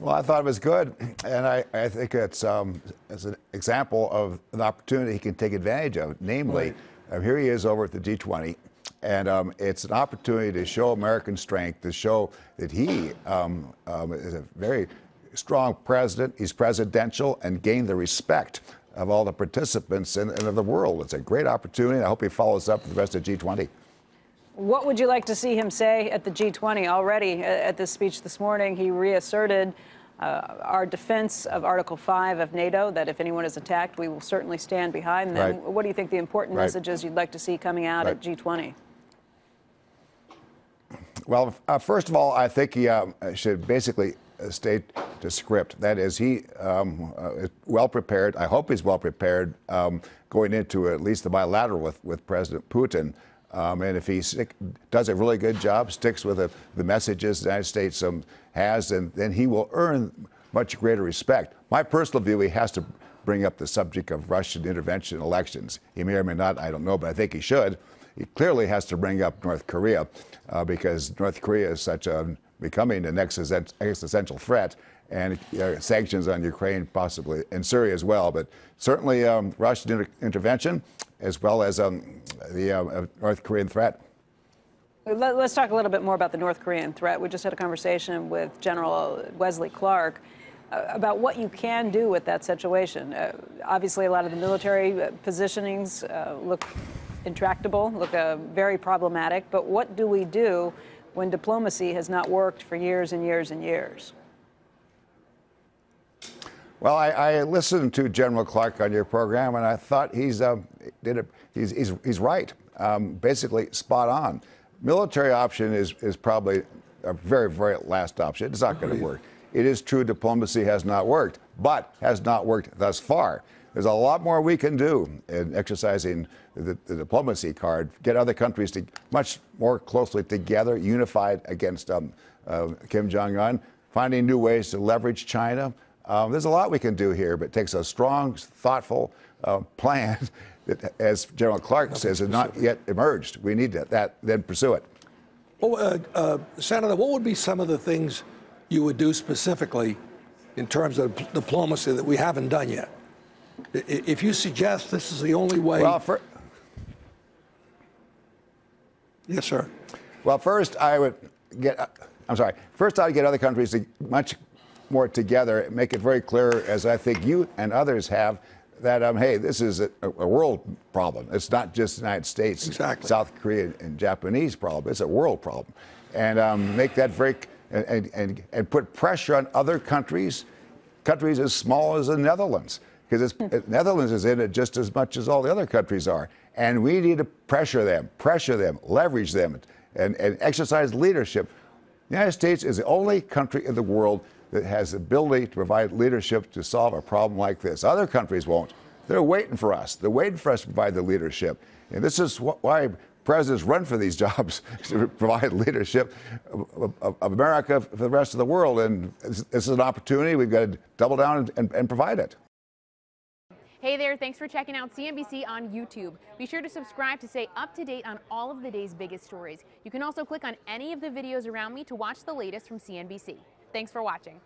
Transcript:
Well, I thought it was good, and I think it's an example of an opportunity he can take advantage of. Namely, here he is over at the G20, and it's an opportunity to show American strength, to show that he is a very strong president. He's presidential, and gain the respect of all the participants and of the world. It's a great opportunity. I hope he follows up with the rest of G20. What would you like to see him say at the G20? Already at this speech this morning, he reasserted our defense of Article 5 of NATO, that if anyone is attacked, we will certainly stand behind them. Right. What do you think the important messages you'd like to see coming out at G20? Well, first of all, I think he should basically stay to script. That is, he is well prepared. I hope he's well prepared going into at least the bilateral with President Putin. And if he does a really good job, sticks with the messages the United States has, and then he will earn much greater respect. My personal view, he has to bring up the subject of Russian intervention in elections. He may or may not, I don't know, but I think he should. He clearly has to bring up North Korea because North Korea is becoming an existential threat, and sanctions on Ukraine possibly, and Syria as well. But certainly Russian intervention, as well as the North Korean threat. Let's talk a little bit more about the North Korean threat. We just had a conversation with General Wesley Clark about what you can do with that situation. Obviously, a lot of the military positionings look intractable, look very problematic. But what do we do when diplomacy has not worked for years and years and years? Well, I listened to General Clark on your program, and I thought he's right. Basically, spot on. Military option is probably a very, very last option. It's not going to work. It is true diplomacy has not worked, but has not worked thus far. There's a lot more we can do in exercising the diplomacy card, get other countries to much more closely together, unified against Kim Jong-un, finding new ways to leverage China. There's a lot we can do here, but it takes a strong, thoughtful plan that, as General Clark says, has not yet emerged. We need that, then pursue it. Well, Senator, what would be some of the things you would do specifically in terms of diplomacy that we haven't done yet? If you suggest this is the only way. Well, yes, sir. Well, first I would get. First I'd get other countries to much more together, make it very clear, as I think you and others have, that hey, this is a world problem. It's not just the United States, South Korea, and Japanese problem. It's a world problem, and make that very and put pressure on other countries as small as the Netherlands, because the Netherlands is in it just as much as all the other countries are, and we need to pressure them, leverage them, and exercise leadership. The United States is the only country in the world that has the ability to provide leadership to solve a problem like this. Other countries won't. They're waiting for us. They're waiting for us to provide the leadership. And this is why presidents run for these jobs, to provide leadership of America for the rest of the world. And this is an opportunity. We've got to double down and provide it. Hey there, thanks for checking out CNBC on YouTube. Be sure to subscribe to stay up to date on all of the day's biggest stories. You can also click on any of the videos around me to watch the latest from CNBC. Thanks for watching.